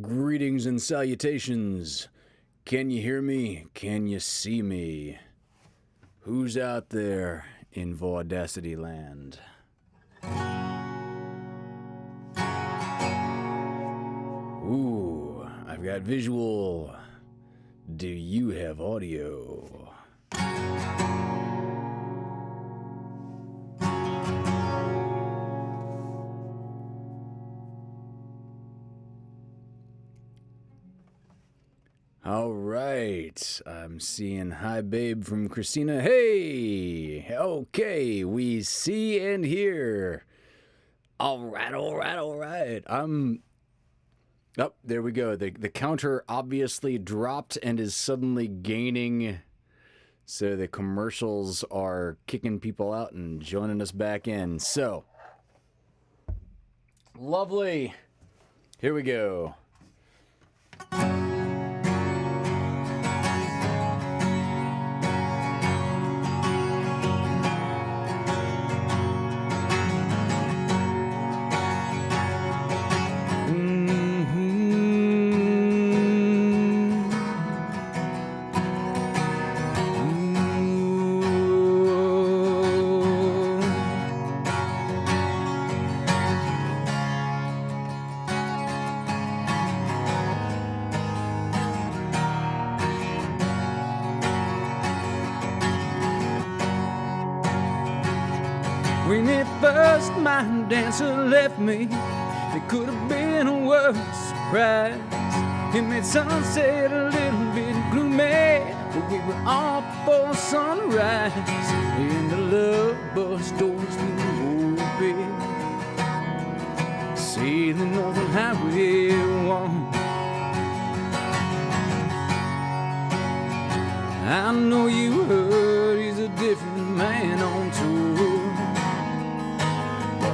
Greetings and salutations. Can you hear me? Can you see me? Who's out there in Vaudacity land? Ooh, I've got visual. Do you have audio? All right, I'm seeing hi babe from Christina. Hey, okay, we see and hear. All right. Oh, there we go. The counter obviously dropped and is suddenly gaining. So the commercials are kicking people out and joining us back in. So, lovely. Here we go. When at first my dancer left me, it could have been a worse surprise. It made sunset a little bit gloomy, but we were off for sunrise. And the love bus doors flew open, sailing Northern Highway 1. I know you heard he's a different man on tour.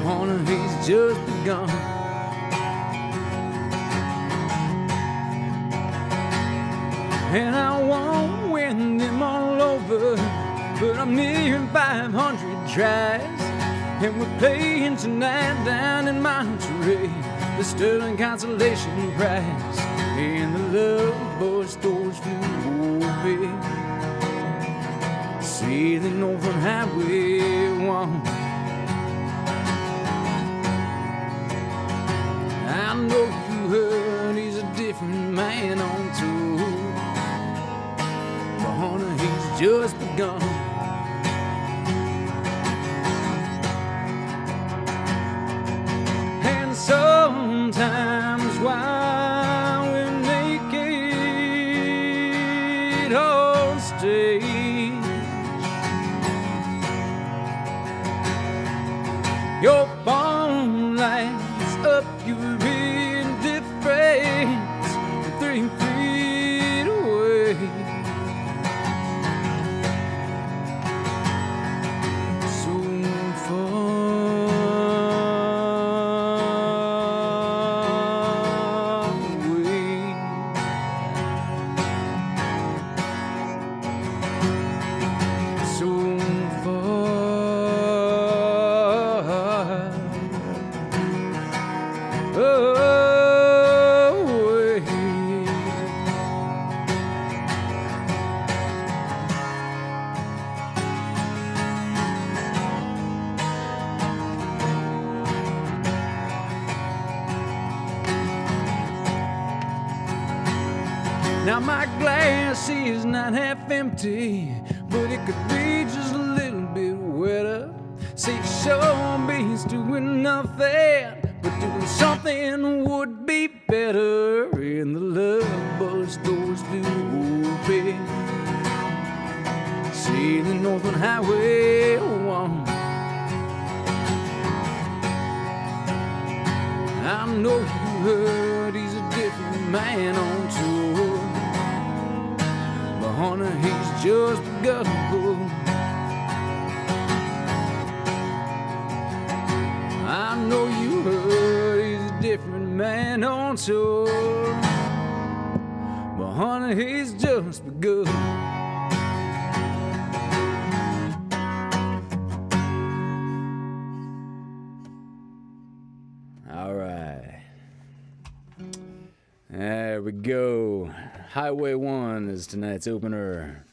Honor, he's just begun. And I won't win them all over, but I'm nearing 500 tries. And we're playing tonight down in Monterey, the Sterling Consolation Prize. And the love bus doors flew open, sailing Northern Highway 1. I know you heard he's a different man on tour, but honey, he's just begun. And sometimes while we're naked on stage, your phone lights up your indifference 3 feet away. So far away. So far away. Now my glass is not half empty, but it could be just a little bit wetter. See, sure beats doing nothing, but doing something would be better. And the love bus doors flew open, sailing Northern Highway 1. I know you heard he's a different man on tour, but honey, he's just begun. I know you heard he's a different man on tour, but honey, he's just begun. All right. There we go. Highway 1 is tonight's opener.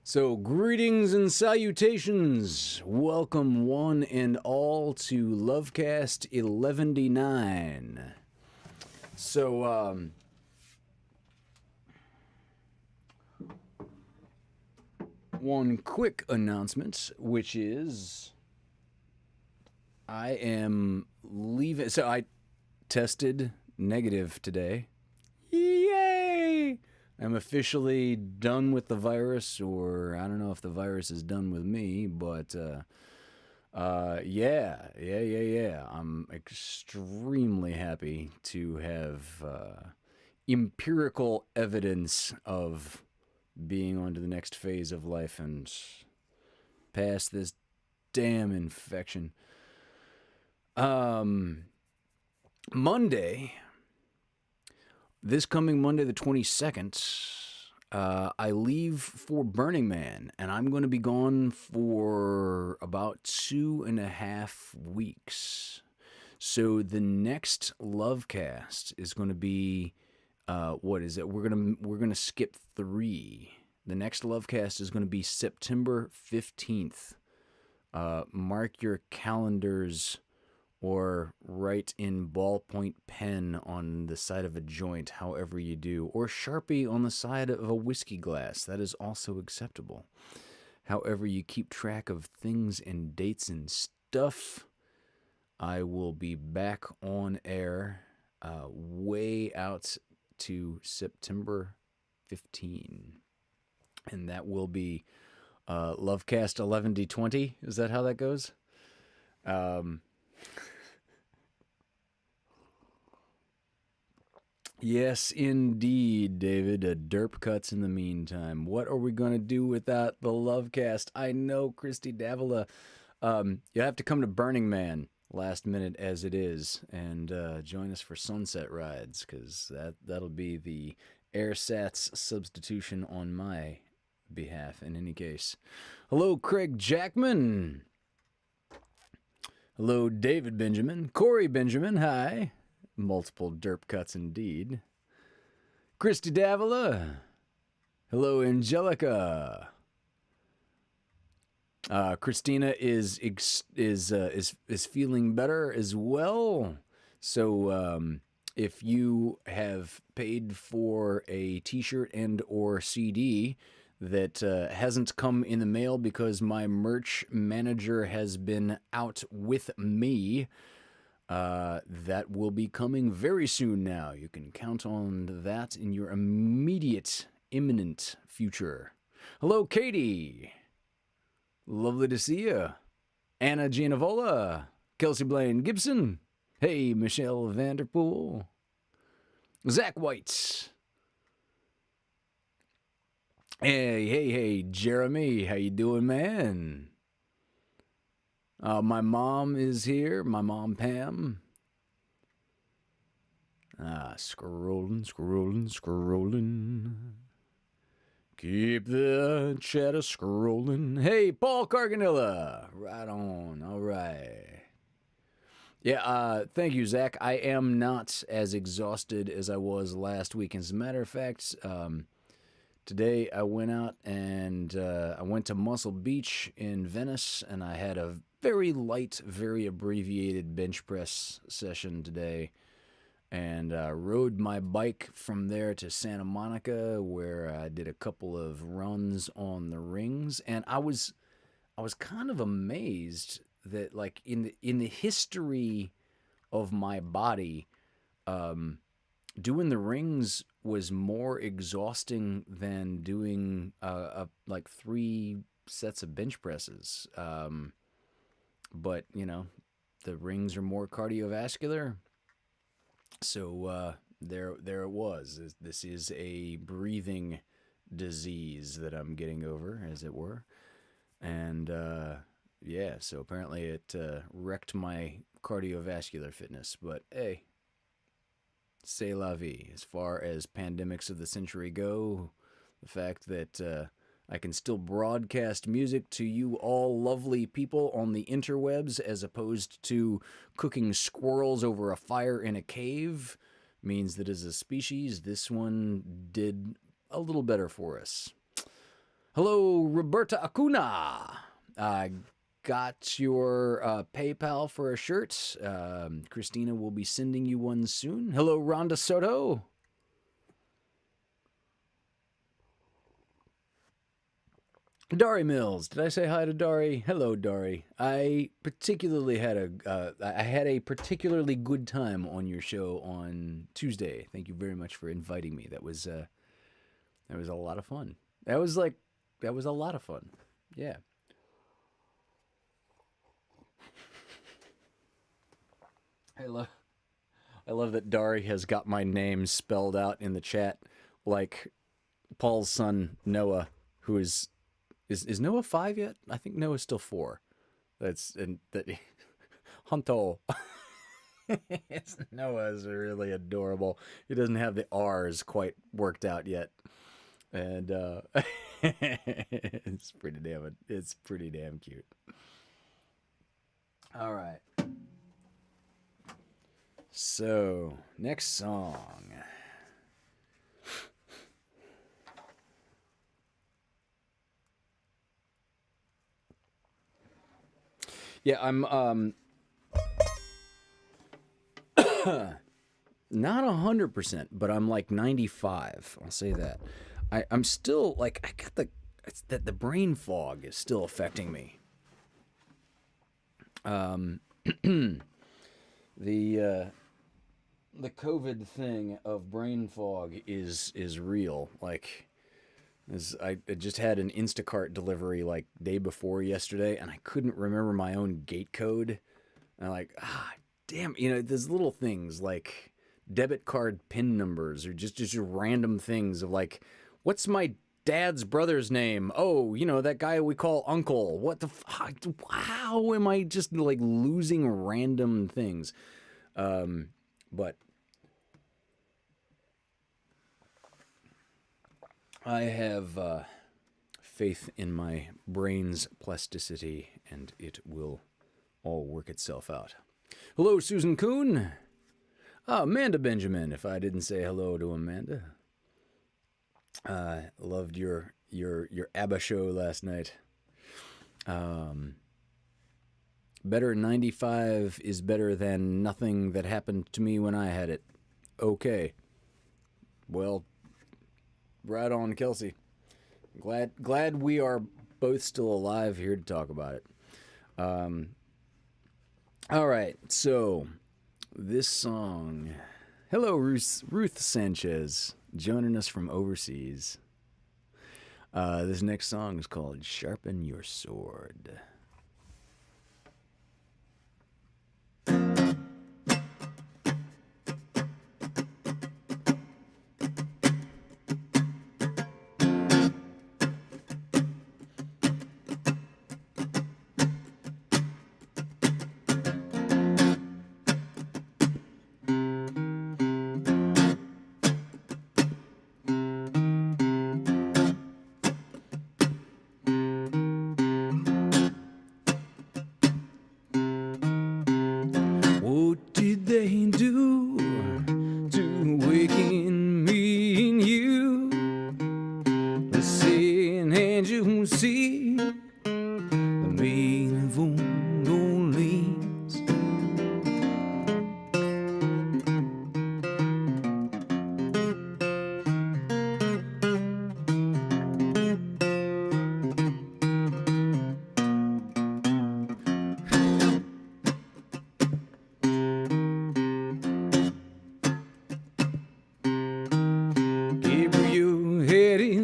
So, greetings and salutations. Welcome one and all to LoveCast 11D9. So, one quick announcement, which is I am leaving. So I tested negative today. Yay! I'm officially done with the virus, or I don't know if the virus is done with me, but yeah. I'm extremely happy to have empirical evidence of being on to the next phase of life and past this damn infection. Monday, this coming Monday the 22nd, I leave for Burning Man, and I'm going to be gone for about 2.5 weeks. So the next LoveCast is going to be, what is it? We're gonna skip 3. The next LoveCast is going to be September 15th. Mark your calendars, or write in ballpoint pen on the side of a joint, however you do, or Sharpie on the side of a whiskey glass. That is also acceptable. However you keep track of things and dates and stuff. I will be back on air way out to September 15. And that will be LoveCast 11D20. Is that how that goes? Yes, indeed, David. A derp cuts in the meantime. What are we going to do without the LoveCast? I know, Christy Davila. You have to come to Burning Man, last minute as it is, and join us for sunset rides, because that'll be the AirSats substitution on my behalf in any case. Hello, Craig Jackman. Hello, David Benjamin. Corey Benjamin, hi. Multiple derp cuts indeed. Christy Davila. Hello, Angelica. Christina is feeling better as well. So if you have paid for a T-shirt and or CD that hasn't come in the mail because my merch manager has been out with me, that will be coming very soon now. You can count on that in your imminent future. Hello, Katie. Lovely to see you. Anna Gianavola. Kelsey Blaine Gibson. Hey, Michelle Vanderpool. Zach White. Hey, Jeremy. How you doing, man? My mom is here. My mom, Pam. Scrolling. Keep the chatter scrolling. Hey, Paul Carganilla. Right on. All right. Yeah, thank you, Zach. I am not as exhausted as I was last week. As a matter of fact, today I went out and I went to Muscle Beach in Venice, and I had a very light, very abbreviated bench press session today, and rode my bike from there to Santa Monica, where I did a couple of runs on the rings, and I was kind of amazed that, like, in the history of my body, doing the rings was more exhausting than doing like 3 sets of bench presses. But you know, the rings are more cardiovascular, so there it was. This is a breathing disease that I'm getting over, as it were, and yeah. So apparently it wrecked my cardiovascular fitness. But hey, c'est la vie. As far as pandemics of the century go, the fact that I can still broadcast music to you all lovely people on the interwebs as opposed to cooking squirrels over a fire in a cave. Means that as a species, this one did a little better for us. Hello, Roberta Acuna. I got your PayPal for a shirt. Christina will be sending you one soon. Hello, Rhonda Soto. Dari Mills. Did I say hi to Dari? Hello, Dari. I particularly had a particularly good time on your show on Tuesday. Thank you very much for inviting me. That was a lot of fun. That was a lot of fun. Yeah. I love that Dari has got my name spelled out in the chat like Paul's son Noah, who is Noah 5 yet? I think Noah's still 4. Hunto. Noah is really adorable. He doesn't have the R's quite worked out yet, and it's pretty damn cute. All right. So next song. Yeah, I'm not 100%, but I'm like 95. I'll say that. I'm still like I got the brain fog is still affecting me. The COVID thing of brain fog is real. Like, I just had an Instacart delivery like day before yesterday, and I couldn't remember my own gate code. And I'm like, damn, there's little things like debit card PIN numbers or just random things of like, what's my dad's brother's name? Oh, that guy we call Uncle. What the fuck? How am I just like losing random things? But I have faith in my brain's plasticity, and it will all work itself out. Hello, Susan Kuhn. Amanda Benjamin, if I didn't say hello to Amanda. Loved your ABBA show last night. Better 95 is better than nothing that happened to me when I had it. Okay. Well, right on, Kelsey. Glad we are both still alive here to talk about it. All right, so this song. Hello, Ruth Sanchez, joining us from overseas. This next song is called "Sharpen Your Sword."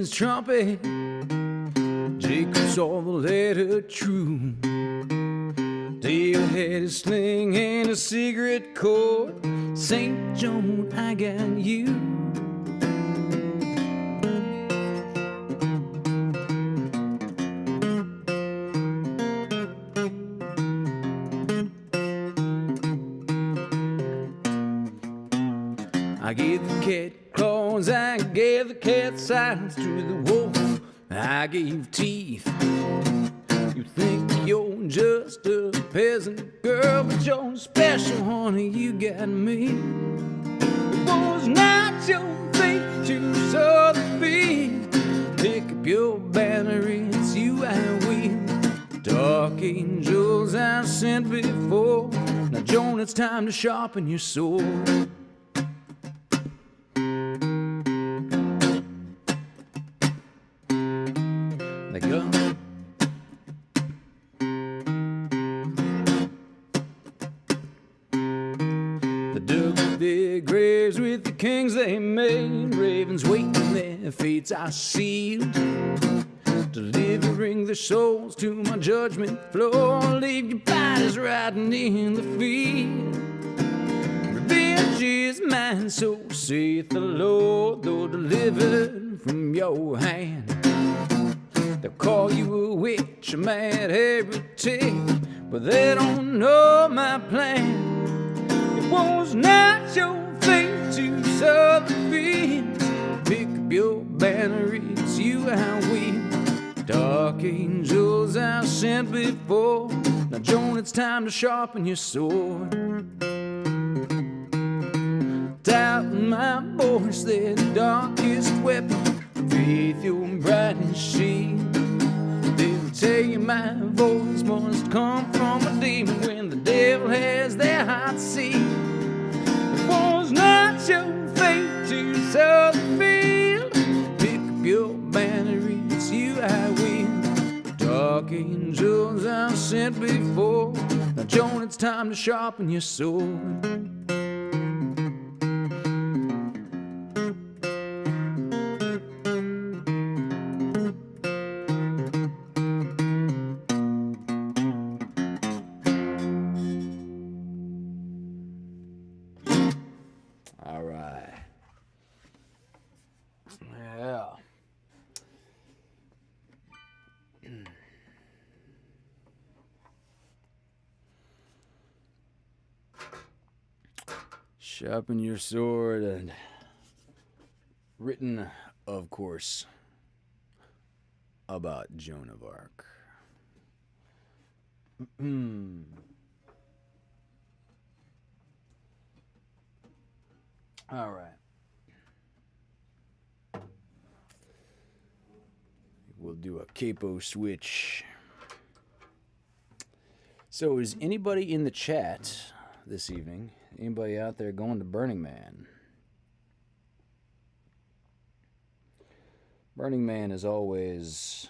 Trumpet, Jacob saw the letter true. David had a sling and a cigarette cord. St. John, I got you. I gave the cat claws, I gave the cat sides to the wolf. I gave teeth. You think you're just a peasant girl, but you're special, honey, you got me. It was not your fate to sow the field. Pick up your banner, it's you I win. Dark angels I've sent before. Now, Joan, it's time to sharpen your sword. They go. They dug their graves with the kings they made. Ravens waiting, their fates are sealed. Delivering their souls to my judgment floor. Leave your bodies rotting in the field. Revenge is mine, so saith the Lord. Though delivered from your hand, they'll call you a witch, a mad heretic, but they don't know my plan. It was not your fate to sow the fields. Pick up your banner, it's you I win. Dark angels I've sent before. Now, Joan, it's time to sharpen your sword. Doubt in my voice, their darkest weapon. Faith, your brightest shield. They'll tell you my voice must come from a demon when the devil has their heart sealed. It was not your fate to sow the field. Pick up your banner, it's you I win. Dark angels I've sent before. Now, Joan, it's time to sharpen your sword. All right. Yeah. Sharpen your sword, and written, of course, about Joan of Arc. All right. We'll do a capo switch. So, is anybody in the chat this evening? Anybody out there going to Burning Man? Burning Man is always...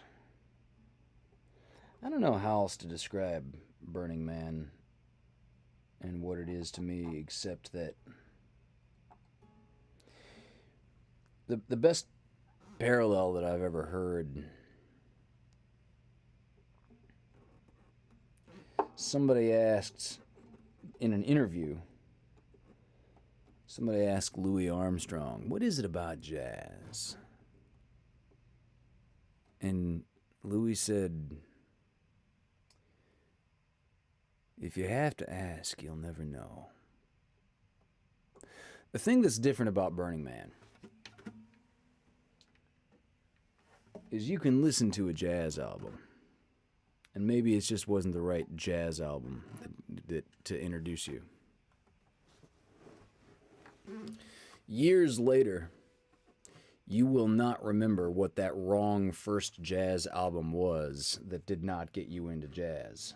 I don't know how else to describe Burning Man and what it is to me, except that the best parallel that I've ever heard, somebody asked in an interview, somebody asked Louis Armstrong, what is it about jazz? And Louis said, if you have to ask, you'll never know. The thing that's different about Burning Man is you can listen to a jazz album, and maybe it just wasn't the right jazz album to introduce you. Years later, you will not remember what that wrong first jazz album was that did not get you into jazz.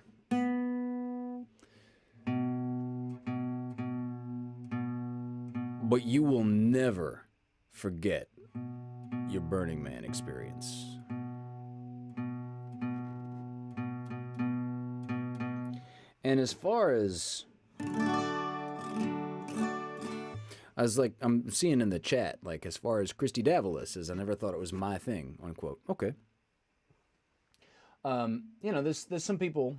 But you will never forget your Burning Man experience. And as far as I'm seeing in the chat, like, as far as Christy Davila says, I never thought it was my thing, unquote. Okay. There's some people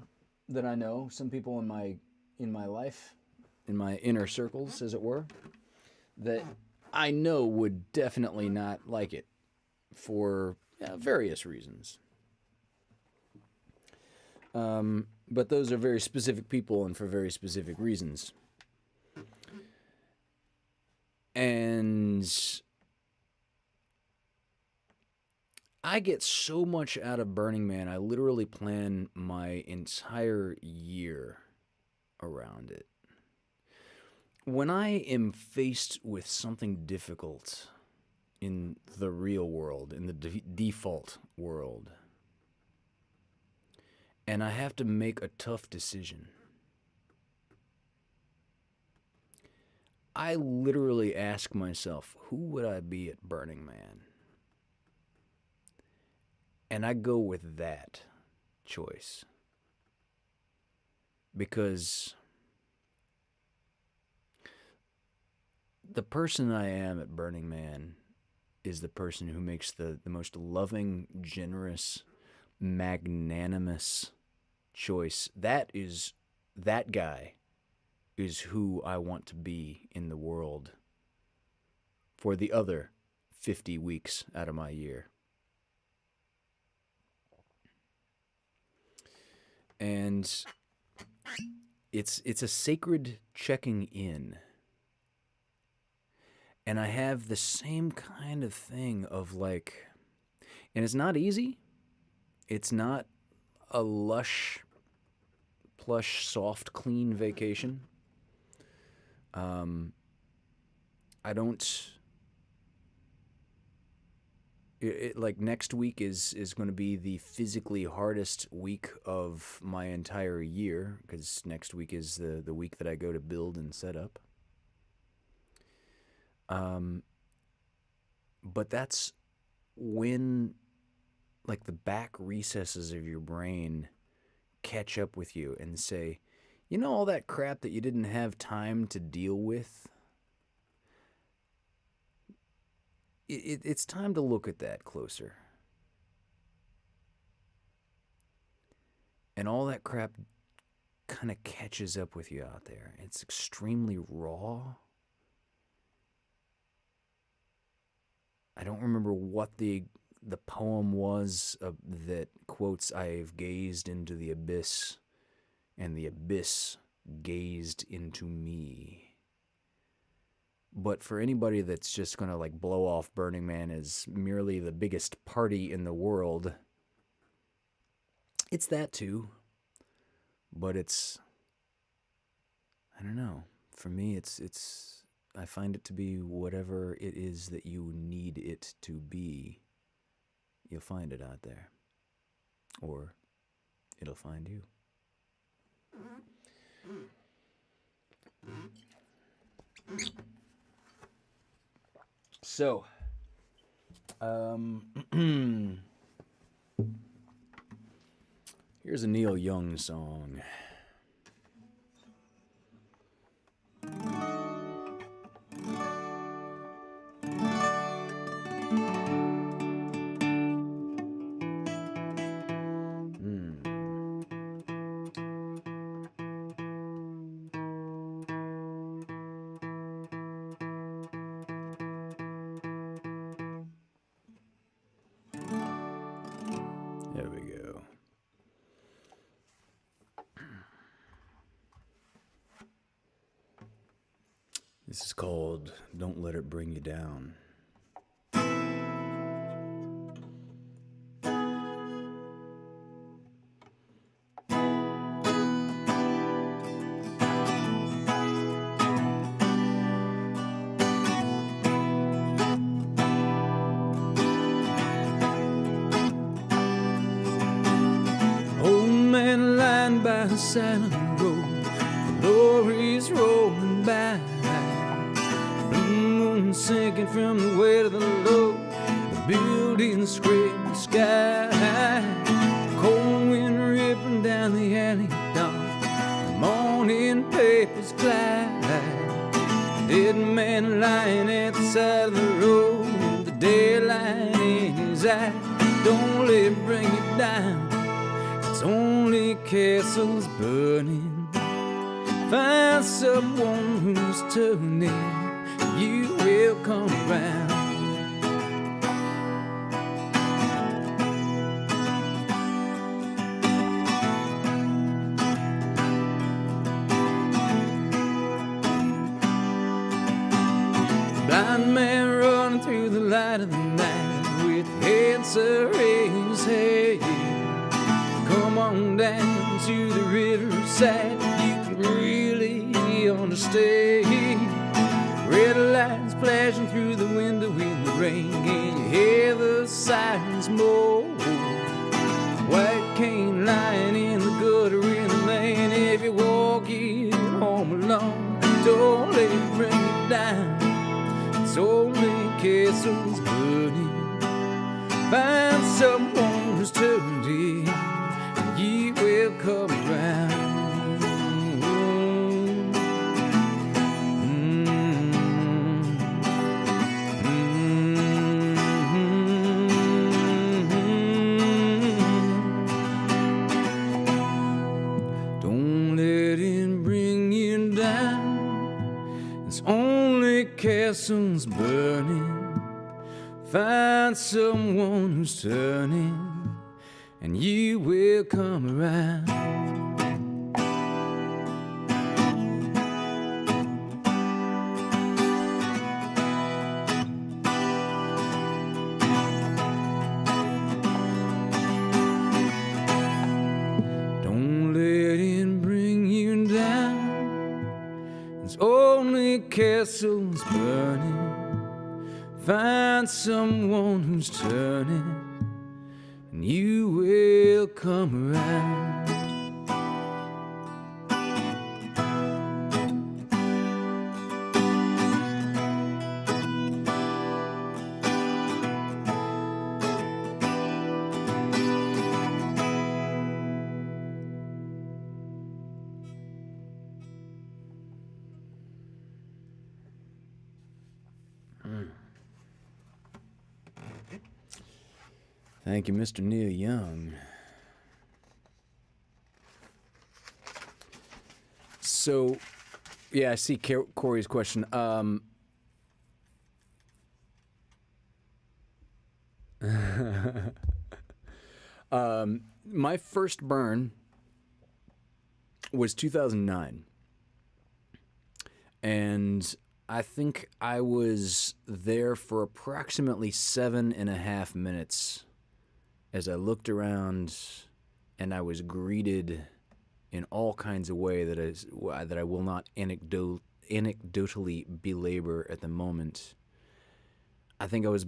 that I know, some people in my life, in my inner circles, as it were, that I know would definitely not like it for various reasons. But those are very specific people and for very specific reasons. And I get so much out of Burning Man. I literally plan my entire year around it. When I am faced with something difficult in the real world, in the default world, and I have to make a tough decision, I literally ask myself, who would I be at Burning Man? And I go with that choice. Because the person I am at Burning Man is the person who makes the most loving, generous, magnanimous choice. That guy is who I want to be in the world for the other 50 weeks out of my year. And it's a sacred checking in. And I have the same kind of thing of like, and it's not easy. It's not a lush, plush, soft, clean vacation. I don't. Like next week is going to be the physically hardest week of my entire year, because next week is the week that I go to build and set up. But that's when, like, the back recesses of your brain catch up with you and say, you know, all that crap that you didn't have time to deal with? It's time to look at that closer. And all that crap kind of catches up with you out there. It's extremely raw. I don't remember what the poem was that quotes, "I've gazed into the abyss, and the abyss gazed into me." But for anybody that's just going to like blow off Burning Man as merely the biggest party in the world, it's that too. But it's, I don't know. For me, it's I find it to be whatever it is that you need it to be. You'll find it out there. Or it'll find you. So, here's a Neil Young song. There we go. This is called "Don't Let It Bring You Down." By the side of the road, the lorries rolling by, blue moon sinking from the weight of the load, the buildings scrape the sky, cold wind ripping down the alley dawn, the morning papers glide, dead man lying at the side of the road, the daylight in his eye. Don't let it bring you down, it's only castles burning. Find someone who's turning, you will come around. Blind man running through the light of the night with the answer is hey. Come on down to the riverside, you can really understand. Red lights flashing through the window in the rain, can you hear the sirens moan? White cane lying in the gutter in the lane. If you're walking home alone, don't let it bring you down. It's only castles burning. Find someone who's turned in, and you will come around. Don't let it bring you down. It's only castles burning. Find someone who's turning, and you will come around. Don't let it bring you down. It's only castles burning. Find someone who's turning, and you will come around. Thank you, Mr. Neil Young. So, yeah, I see Corey's question. My first burn was 2009. And I think I was there for approximately 7.5 minutes as I looked around and I was greeted in all kinds of way that I will not anecdotally belabor at the moment. I think I was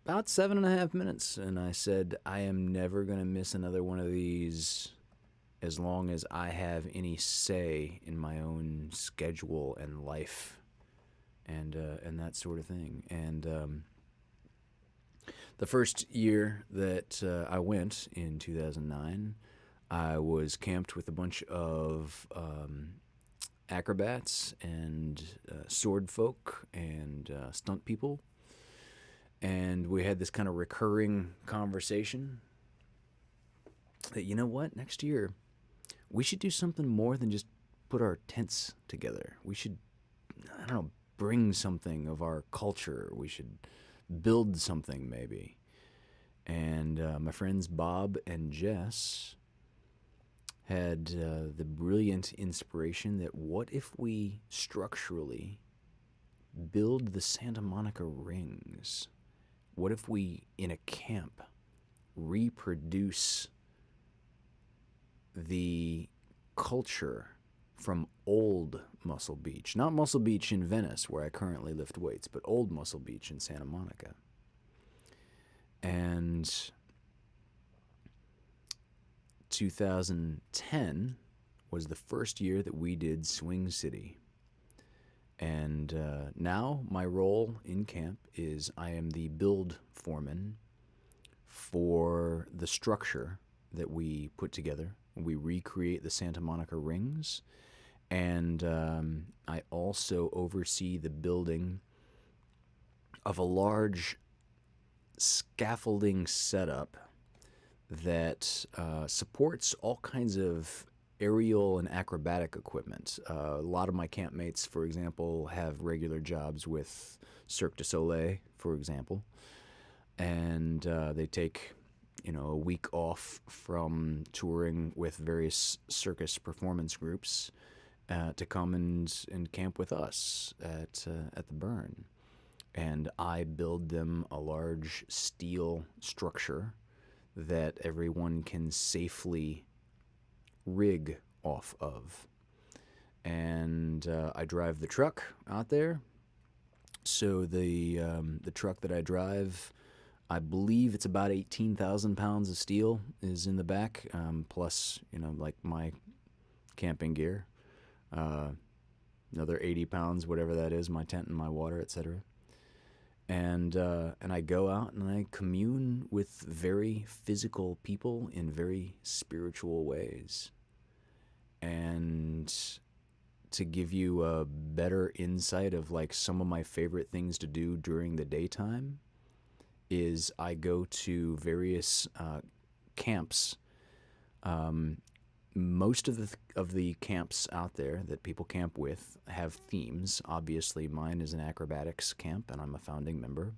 about 7.5 minutes, and I said, I am never going to miss another one of these as long as I have any say in my own schedule and life and that sort of thing. And the first year that I went in 2009, I was camped with a bunch of acrobats and sword folk and stunt people. And we had this kind of recurring conversation that, you know what, next year we should do something more than just put our tents together. We should, I don't know, bring something of our culture. We should build something maybe. And my friends Bob and Jess had the brilliant inspiration that what if we structurally build the Santa Monica rings? What if we, in a camp, reproduce the culture from old Muscle Beach? Not Muscle Beach in Venice, where I currently lift weights, but old Muscle Beach in Santa Monica. And 2010 was the first year that we did Swing City. And now my role in camp is I am the build foreman for the structure that we put together. We recreate the Santa Monica rings. And I also oversee the building of a large scaffolding setup that supports all kinds of aerial and acrobatic equipment. A lot of my campmates, for example, have regular jobs with Cirque du Soleil, for example, and they take, a week off from touring with various circus performance groups to come and camp with us at the Burn. and I build them a large steel structure that everyone can safely rig off of. And I drive the truck out there. So the truck that I drive, I believe it's about 18,000 pounds of steel is in the back, plus, like my camping gear. Another 80 pounds, whatever that is, my tent and my water, etc. And I go out and I commune with very physical people in very spiritual ways. And to give you a better insight of like some of my favorite things to do during the daytime is I go to various camps. Most of the camps out there that people camp with have themes. Obviously, mine is an acrobatics camp, and I'm a founding member.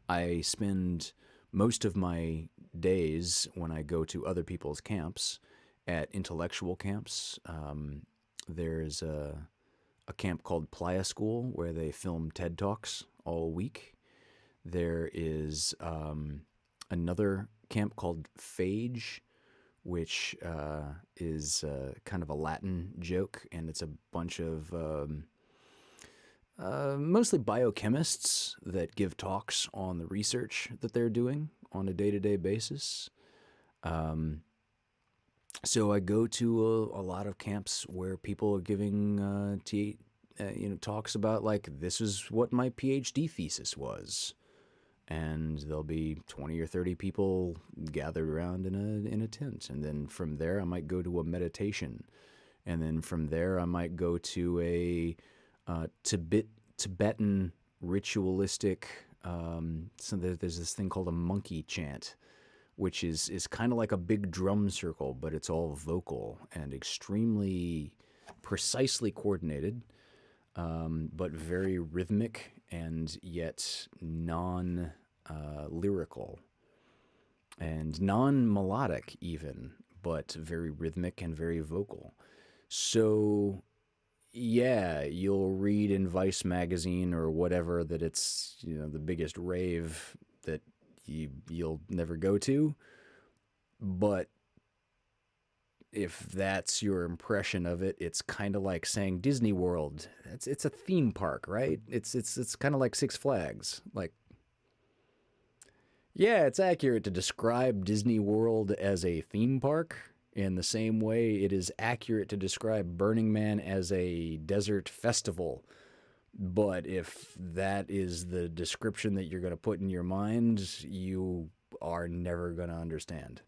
I spend most of my days when I go to other people's camps at intellectual camps. There's a camp called Playa School where they film TED Talks all week. There is another camp called Phage, which is kind of a Latin joke, and it's a bunch of mostly biochemists that give talks on the research that they're doing on a day-to-day basis. So I go to a lot of camps where people are giving talks about like, this is what my PhD thesis was. And there'll be 20 or 30 people gathered around in a tent. And then from there, I might go to a meditation. And then from there, I might go to a Tibetan ritualistic, so there's this thing called a monkey chant, which is kind of like a big drum circle, but it's all vocal and extremely precisely coordinated, but very rhythmic and yet non-lyrical and non-melodic even, but very rhythmic and very vocal. So yeah, you'll read in Vice magazine or whatever that it's, the biggest rave that you'll never go to. But if that's your impression of it, it's kind of like saying Disney World. It's a theme park, right? It's kind of like Six Flags. Like, yeah, it's accurate to describe Disney World as a theme park in the same way it is accurate to describe Burning Man as a desert festival. But if that is the description that you're going to put in your mind, you are never going to understand.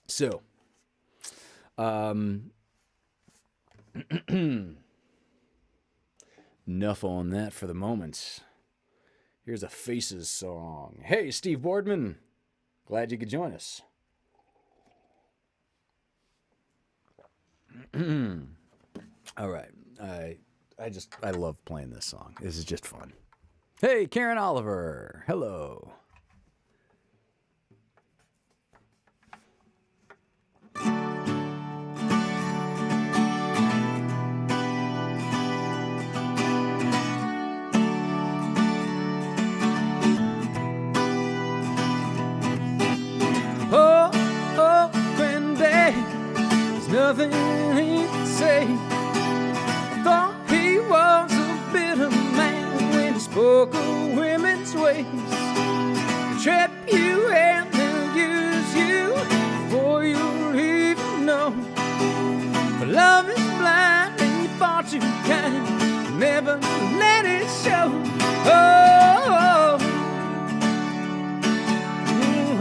So, enough on that for the moment. Here's a Faces song. Hey, Steve Boardman. Glad you could join us. All right. I love playing this song. This is just fun. Hey, Karen Oliver. Hello. Oh, granddad, there's nothing he can say. Thought he was a bitter man when he spoke of women's ways. They'll trap you and they'll use you before you'll even know. But love is blind and you're far too kind. Never let it show. Oh, oh,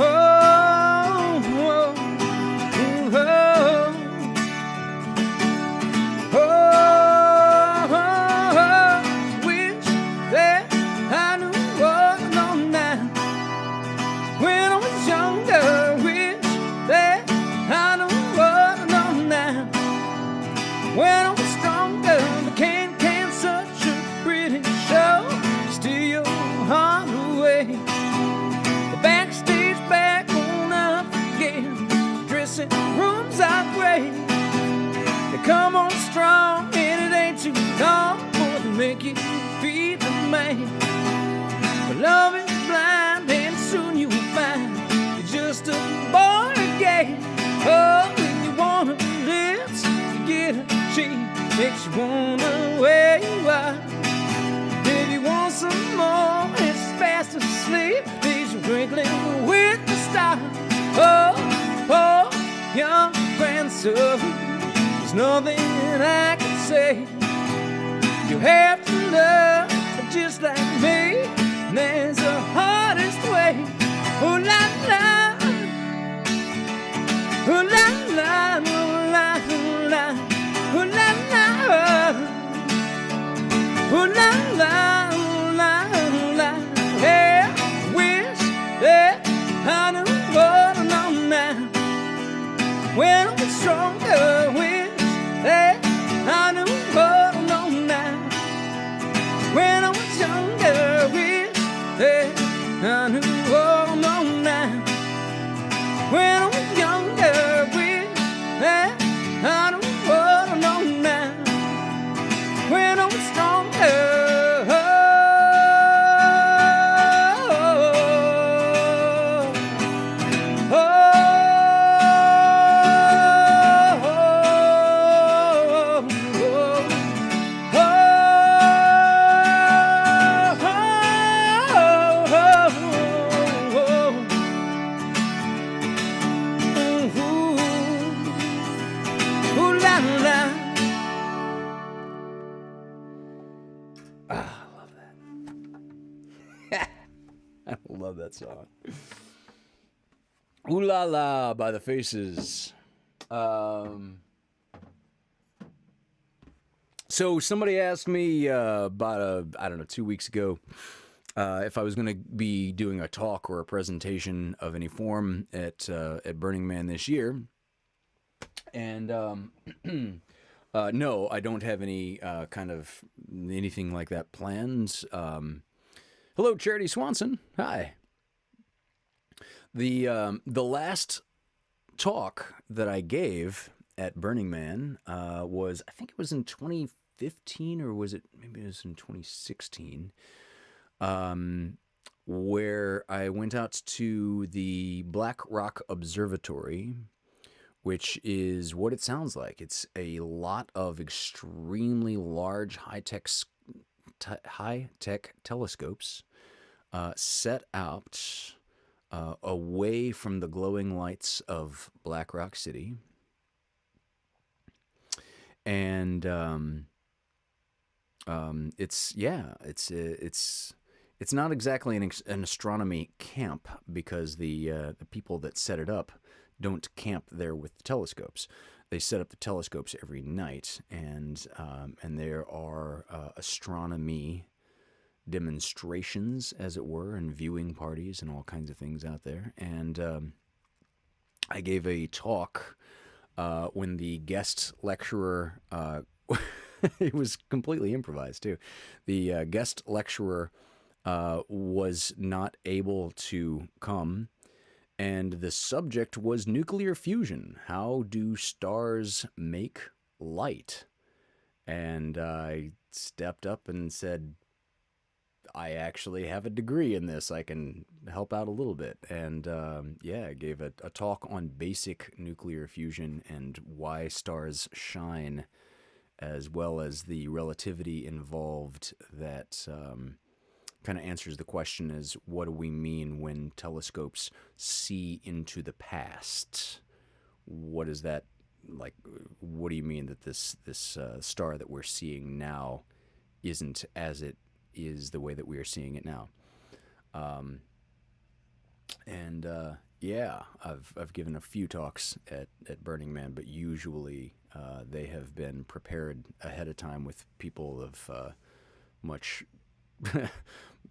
oh. When I was stronger, the can such a pretty show. make you feel the man. But love is blind, and soon you will find you're just a boy again. Oh, when you wanna live, you get a cheat, makes you wanna where you are. If you want some more, it's fast asleep, leaves you twinkling with the stars. Oh, oh, young grandson, there's nothing I can say. You have to love just like me, and there's the hardest way. Oh la la, oh la la, oh la la, oh la la, oh la la, oh la la. Yeah, I wish that I knew what I know now. When I'm stronger, wish that I knew what I know now. When I was younger, wish that I knew what I know now. When I was younger, wish that I knew what I know now. When I was stronger. Love that song. Ooh La La by the Faces. So somebody asked me about, 2 weeks ago, if I was going to be doing a talk or a presentation of any form at Burning Man this year. And no, I don't have any kind of anything like that planned. Hello, Charity Swanson. Hi. The last talk that I gave at Burning Man was, I think it was in 2015, or was it, maybe it was in 2016, where I went out to the Black Rock Observatory, which is what it sounds like. It's a lot of extremely large high-tech telescopes set out away from the glowing lights of Black Rock City. And it's not exactly an astronomy camp, because the people that set it up don't camp there with the telescopes. They set up the telescopes every night, and there are astronomy demonstrations, as it were, and viewing parties and all kinds of things out there. And I gave a talk when the guest lecturer, it was completely improvised too. The guest lecturer was not able to come, and the subject was nuclear fusion. How do stars make light? And I stepped up and said, I actually have a degree in this. I can help out a little bit. And I gave a talk on basic nuclear fusion and why stars shine, as well as the relativity involved that kind of answers the question is, what do we mean when telescopes see into the past? What is that like? What do you mean that this star that we're seeing now isn't as it is the way that we are seeing it now? I've given a few talks at Burning Man, but usually they have been prepared ahead of time with people of much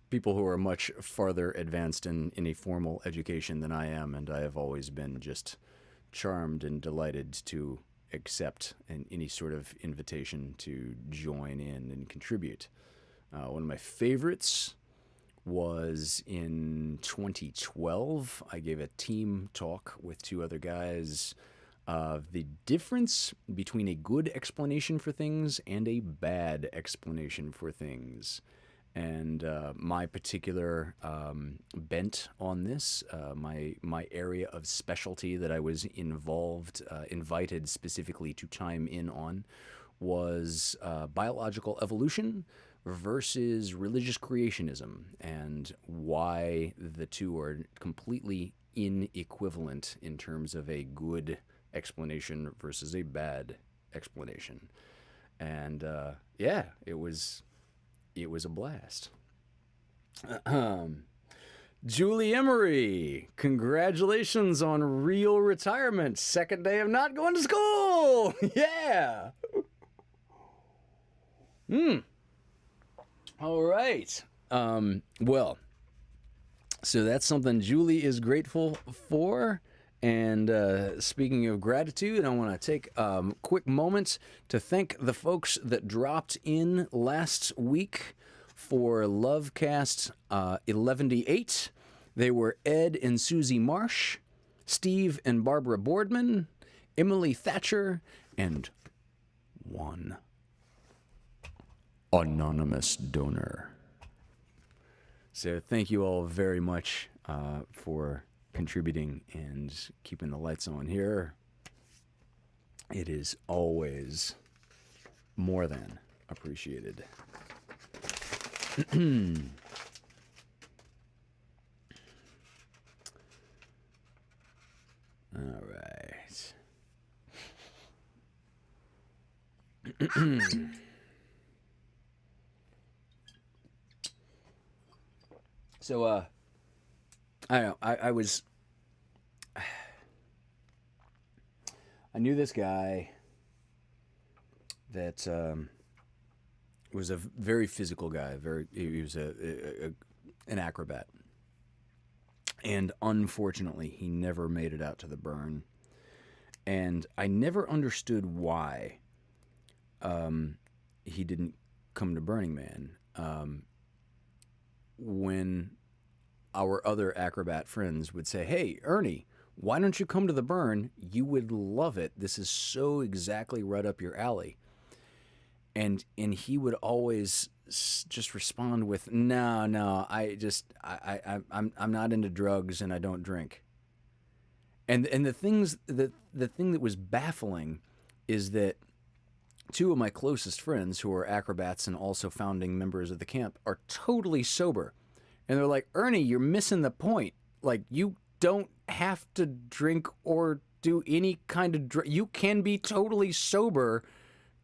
people who are much farther advanced in any formal education than I am, and I have always been just charmed and delighted to accept any sort of invitation to join in and contribute. One of my favorites was in 2012. I gave a team talk with two other guys the difference between a good explanation for things and a bad explanation for things. And my particular bent on this, my area of specialty that I was invited specifically to chime in on, was biological evolution versus religious creationism, and why the two are completely inequivalent in terms of a good explanation versus a bad explanation. And yeah, it was a blast. Julie Emery, congratulations on real retirement. Second day of not going to school. Yeah. All right. Well, so that's something Julie is grateful for. And speaking of gratitude, I want to take a quick moment to thank the folks that dropped in last week for LoveCast 1188. They were Ed and Susie Marsh, Steve and Barbara Boardman, Emily Thatcher, and one anonymous donor. So thank you all very much for contributing and keeping the lights on here. It is always more than appreciated. All right. So, I don't know. I knew this guy that was a very physical guy. He was an acrobat, and unfortunately, he never made it out to the burn. And I never understood why he didn't come to Burning Man. When our other acrobat friends would say, "Hey, Ernie, why don't you come to the burn? You would love it. This is so exactly right up your alley." And he would always just respond with, "No, I'm not into drugs and I don't drink." And the thing that was baffling is that two of my closest friends, who are acrobats and also founding members of the camp, are totally sober. And they're like, "Ernie, you're missing the point. Like, you don't have to drink or do any kind of you can be totally sober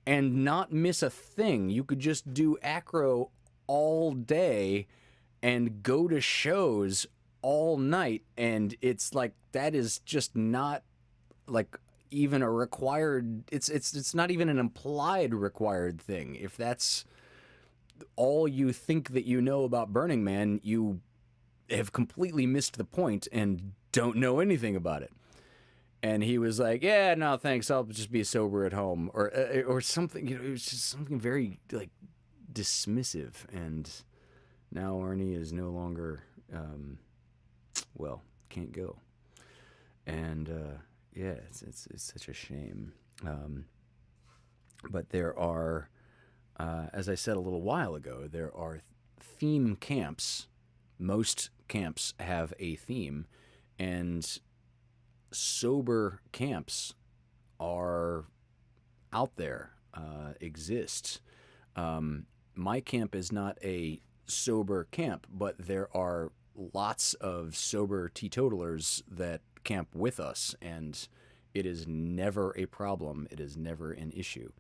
and not miss a thing. You could just do acro all day and go to shows all night, and it's like, that is just not like even a required, it's not even an implied required thing. If that's all you think that you know about Burning Man, you have completely missed the point and don't know anything about it." And he was like, "Yeah, no, thanks. I'll just be sober at home," or something. You know, it was just something very like dismissive. And now Ernie is no longer, can't go. And yeah, it's such a shame. But there are, as I said a little while ago, there are theme camps. Most camps have a theme, and sober camps are out there, exist. My camp is not a sober camp, but there are lots of sober teetotalers that camp with us, and it is never a problem. It is never an issue.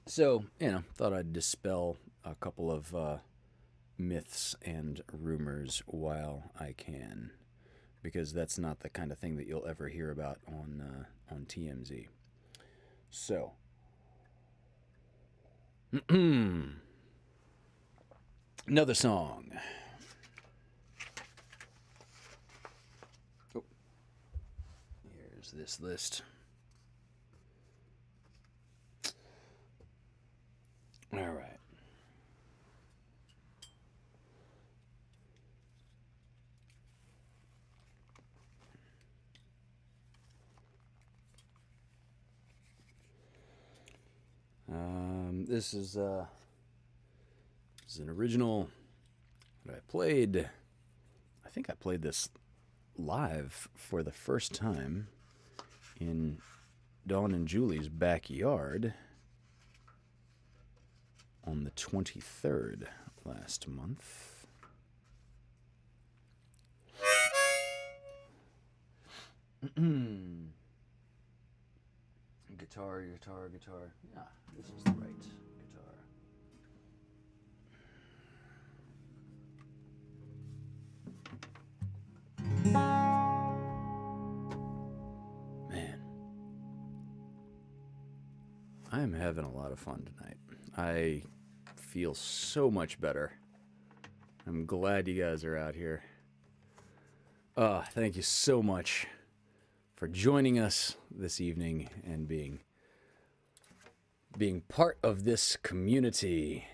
So, thought I'd dispel a couple of myths and rumors while I can, because that's not the kind of thing that you'll ever hear about on TMZ. So, another song. Oh, here's this list. All right. This is an original that I played. I think I played this live for the first time in Dawn and Julie's backyard on the 23rd last month. Guitar. Yeah, this is the right guitar. Man, I am having a lot of fun tonight. I feel so much better. I'm glad you guys are out here. Thank you so much for joining us this evening and being part of this community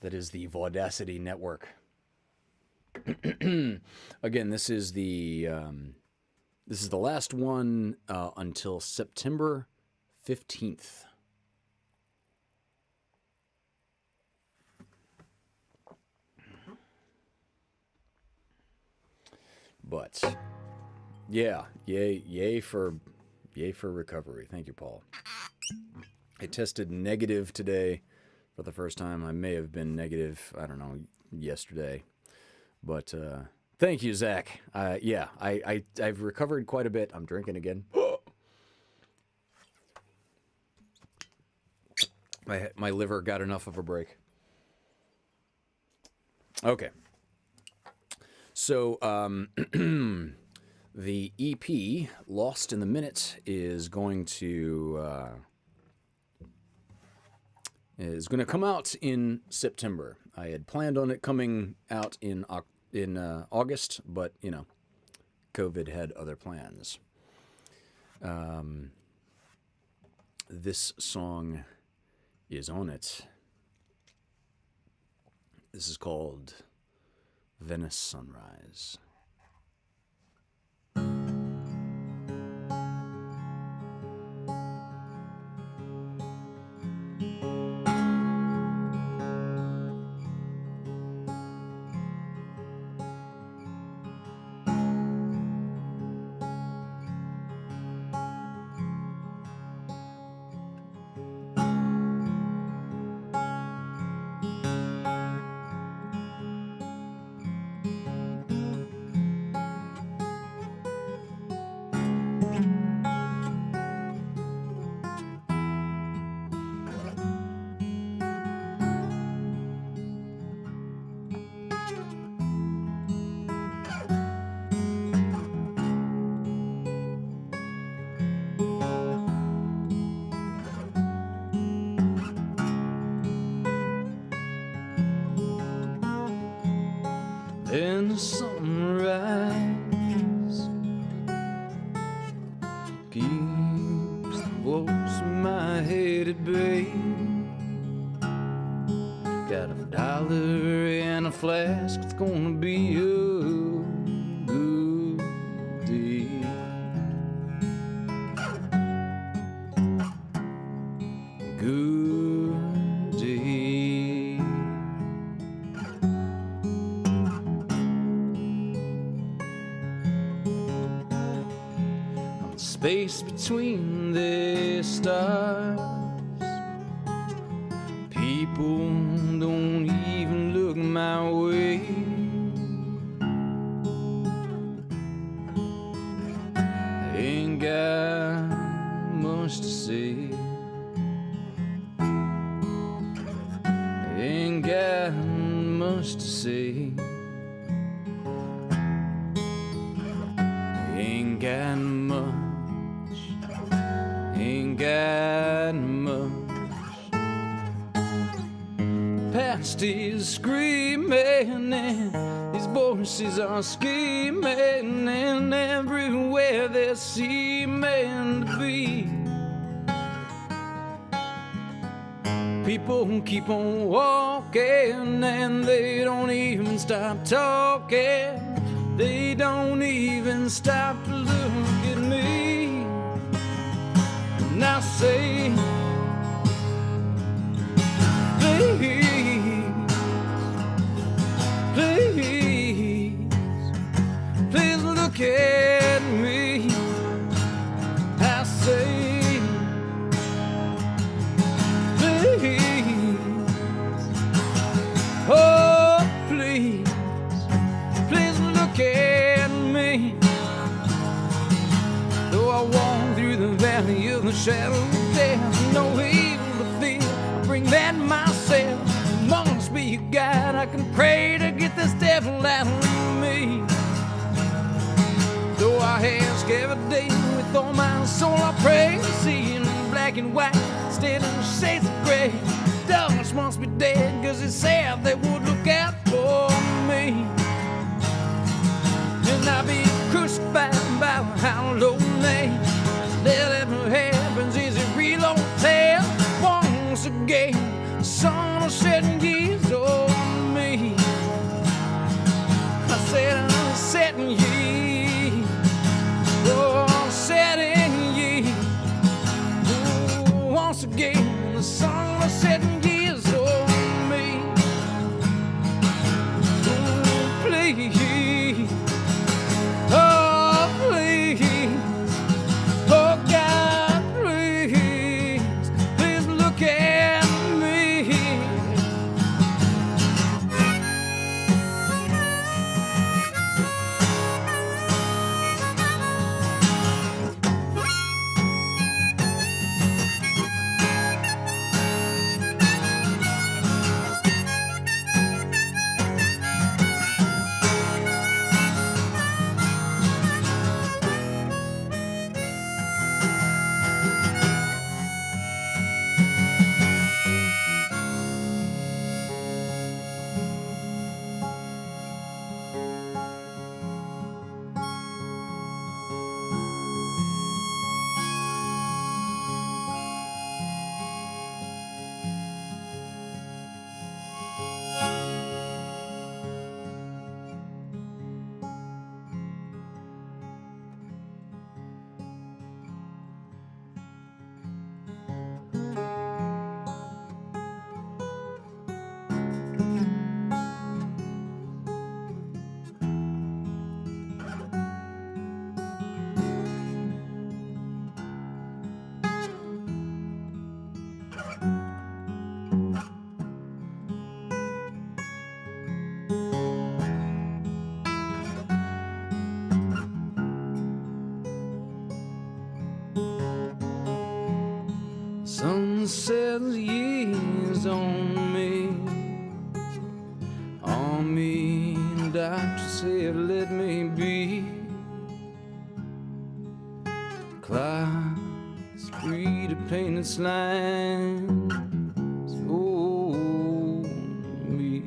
that is the Vaudacity network. Again, this is the last one until September 15th. But yeah, yay for recovery. Thank you, Paul. I tested negative today for the first time. I may have been negative, I don't know, yesterday. But thank you, Zach. I've recovered quite a bit. I'm drinking again. My liver got enough of a break. Okay. So the EP Lost in the Minute is going to come out in September. I had planned on it coming out in August, but you know, COVID had other plans. This song is on it. This is called Venice Sunrise. And the sunrise keeps the voice in my head at bay. Got $1 and a flask, it's gonna be a good day. Good day. On the space between the stars, people don't even look my way. I ain't got much to say. I ain't got much to say. I ain't got much. Ain't got much. Past is screaming and these voices are scheming, and everywhere there seeming to be people who keep on walking and they don't even stop talking. They don't even stop to look at me. And I say, walk through the valley of the shadow of death, no evil to fear, I bring that myself. Must be a God, I can pray to get this devil out of me. Though I ask every day with all my soul, I pray, seeing black and white instead of shades of gray. Dogs must be dead, cause it's sad they would look out for me. And I'll be crucified by a hollow name. Whatever happens is a real old tale. Once again, the sun is setting years on me. I said I'm setting years. Oh, setting years. Oh, once again, the sun is setting years on me. Oh, please. Oh, please. Oh, God, please. Please look at me. Sunset years on me. On me, doctor said, let me be. Clouds free to paint its lines. Oh, me.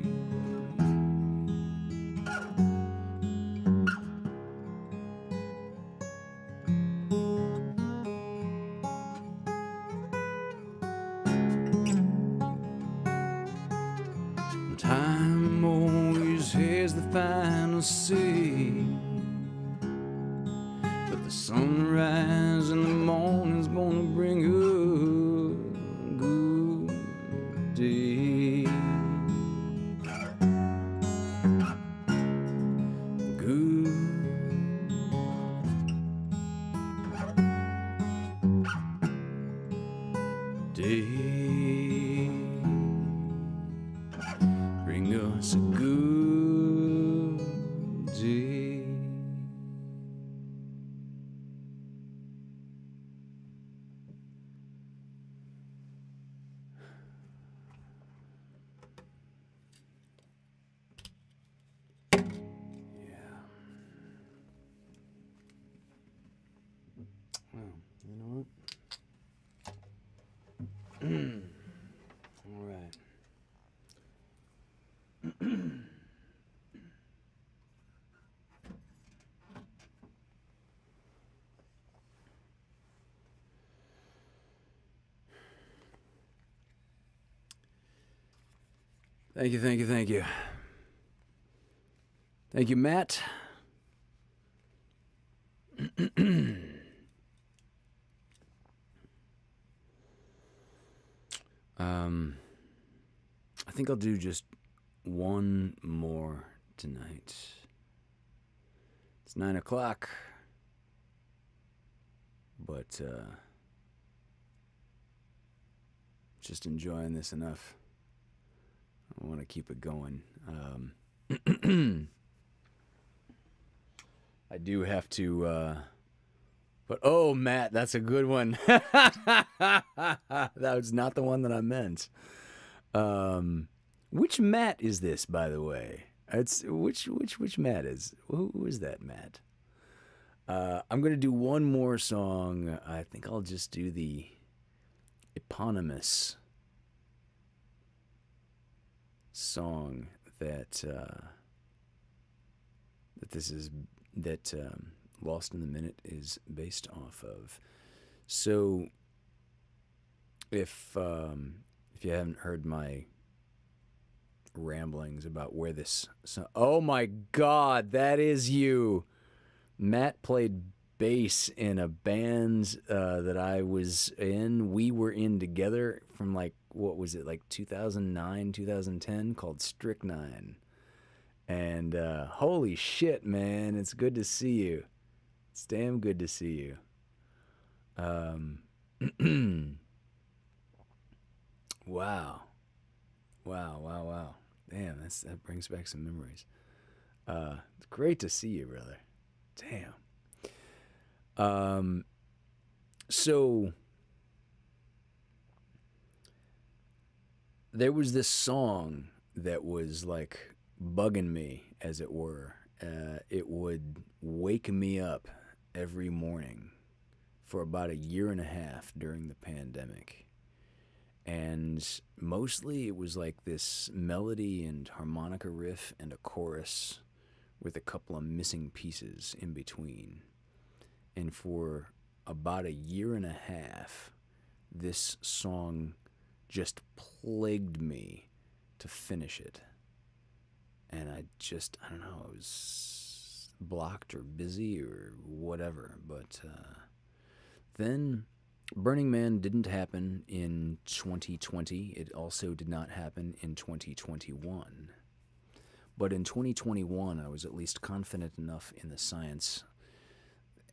Time always has the final say, but the sunrise in the morning's gonna bring a good day. Good day. Bring us a good day. Yeah. Well, you know what? All right. Thank you, thank you, thank you. Thank you, Matt. I think I'll do just one more tonight. It's 9 o'clock, but just enjoying this enough. I want to keep it going. I do have to But oh, Matt, that's a good one. That was not the one that I meant. Which Matt is this, by the way? It's which Matt is? Who is that Matt? I'm gonna do one more song. I think I'll just do the eponymous song that Lost in the Minute is based off of. So if you haven't heard my ramblings about where this oh my god, that is you. Matt played bass in a band that I was in. We were in together from like, what was it, like 2009, 2010, called Strychnine. And holy shit, man, it's good to see you. It's damn good to see you. Wow. Damn, that brings back some memories. It's great to see you, brother. Damn. So there was this song that was like bugging me, as it were. It would wake me up every morning for about a year and a half during the pandemic. And mostly it was like this melody and harmonica riff and a chorus with a couple of missing pieces in between. And for about a year and a half, this song just plagued me to finish it. And I don't know, it was blocked or busy or whatever. But then Burning Man didn't happen in 2020. It also did not happen in 2021. But in 2021, I was at least confident enough in the science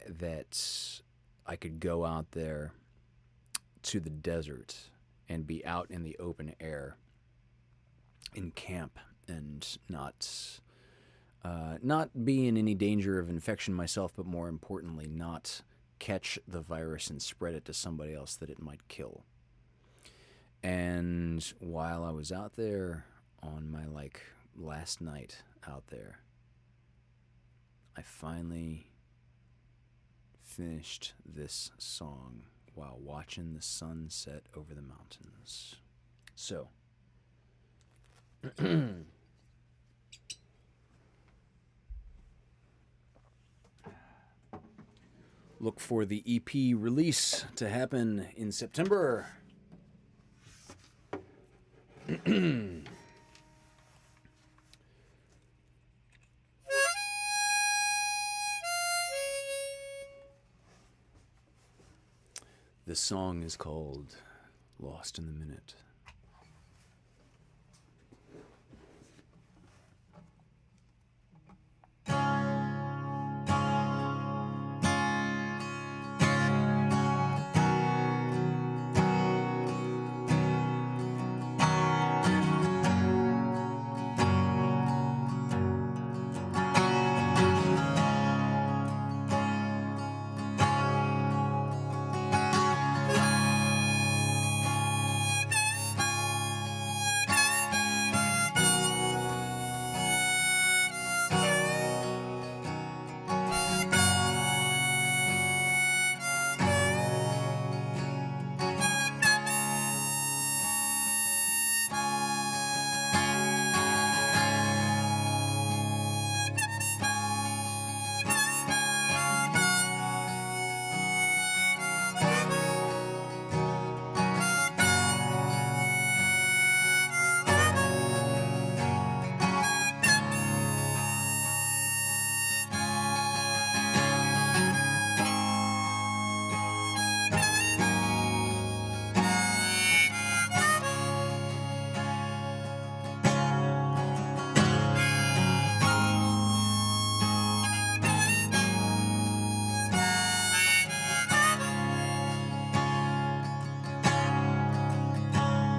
that I could go out there to the desert and be out in the open air in camp and not be in any danger of infection myself, but more importantly, not catch the virus and spread it to somebody else that it might kill. And while I was out there on my last night out there, I finally finished this song while watching the sun set over the mountains. So look for the EP release to happen in September. The song is called Lost in the Minute.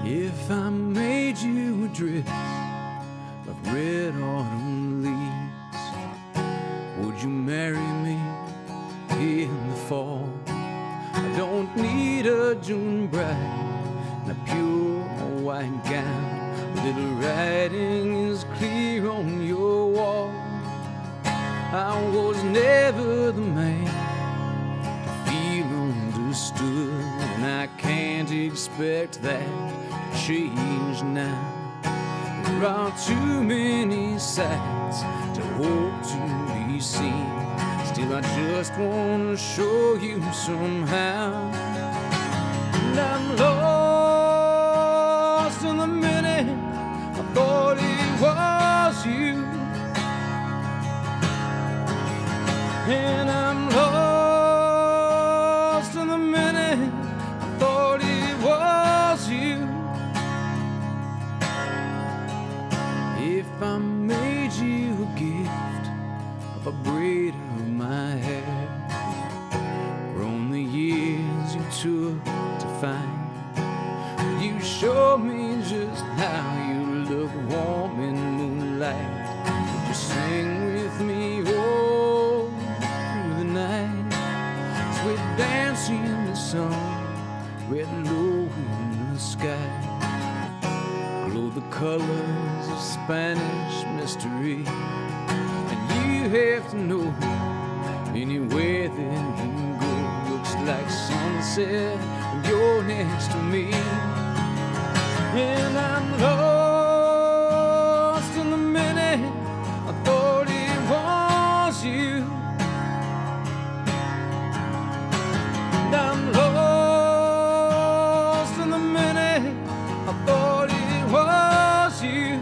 If I made you a dress of red autumn leaves, would you marry me in the fall? don't need a June bride and a pure white gown. Little writing is clear on your wall. I was never the man to feel understood, and I can't expect that to change now. There are too many sides to hope to be seen. Still, I just want to show you somehow. And I'm lost in the minute I thought it was you. And I'm lost in the minute I thought it was you. If I made you a gift of a braid of my hair, from the years you took to find, you showed me just how you look warm in moonlight. Would you sing with me all through the night? As we dance in the sun, red low in the sky, glow the colors of Spanish mystery. And you have to know, anywhere that you go looks like sunset when you're next to me. And I'm lost in the minute I thought it was you. And I'm lost in the minute I thought it was you.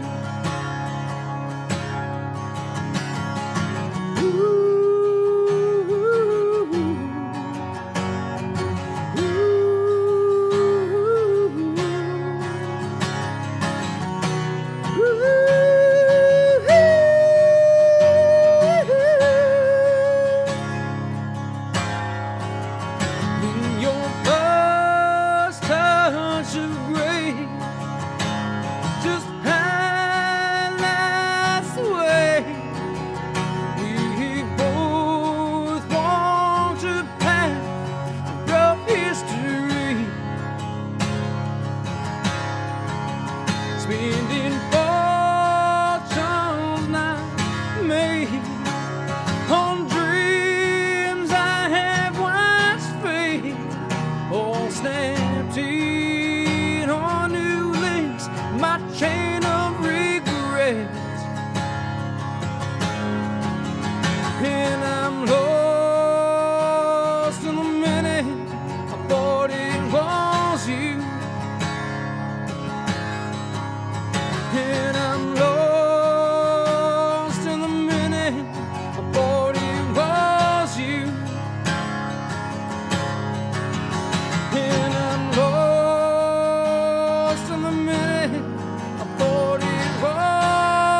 Spending fortunes not made on dreams I have watched fade, all snapped in on new links, my chain of regrets. And I'm lost in the minute I thought it was you. And I'm lost in the minute I thought it was you. And I'm lost in the minute I thought it was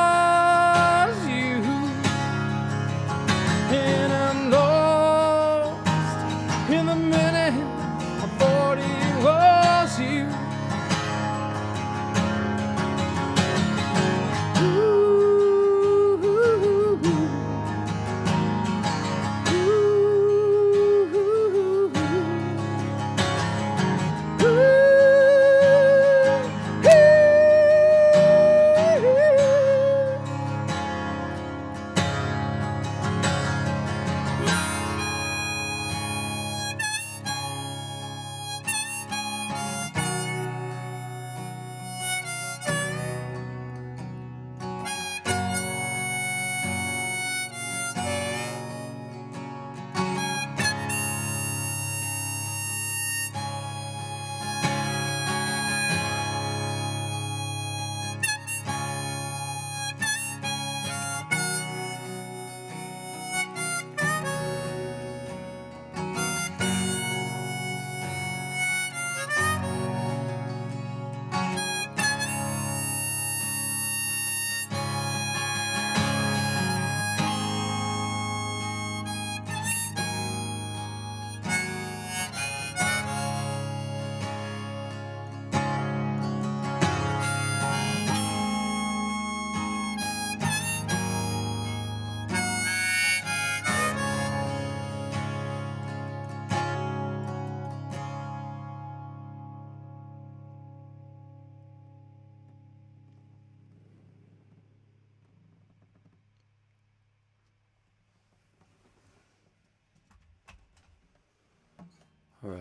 All right.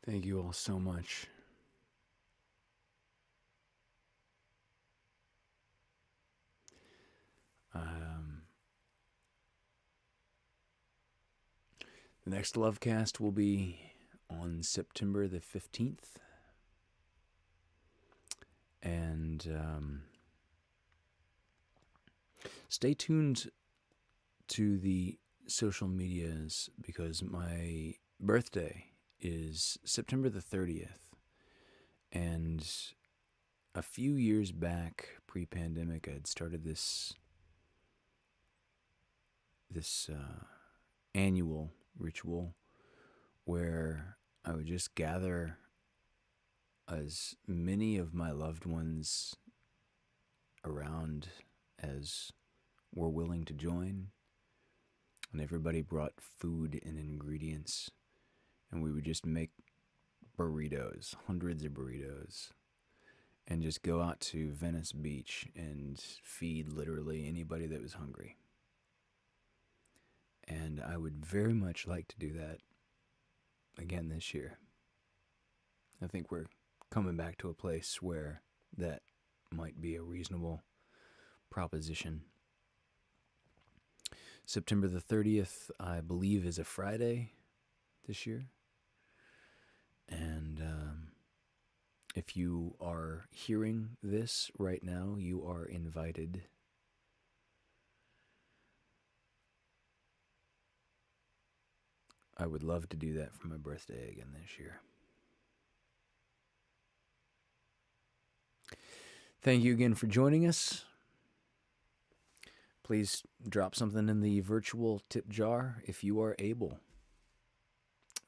Thank you all so much. The next LoveCast will be on September the 15th. And stay tuned to the social medias because my birthday is September the 30th. And a few years back, pre-pandemic, I had started this annual ritual where I would just gather as many of my loved ones around as were willing to join, and everybody brought food and ingredients, and we would just make burritos, hundreds of burritos, and just go out to Venice Beach and feed literally anybody that was hungry. And I would very much like to do that again this year. I think we're coming back to a place where that might be a reasonable proposition. September the 30th, I believe, is a Friday this year. And if you are hearing this right now, you are invited. I would love to do that for my birthday again this year. Thank you again for joining us. Please drop something in the virtual tip jar if you are able.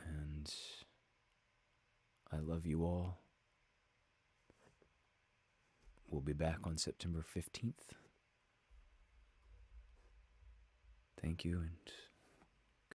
And I love you all. We'll be back on September 15th. Thank you, and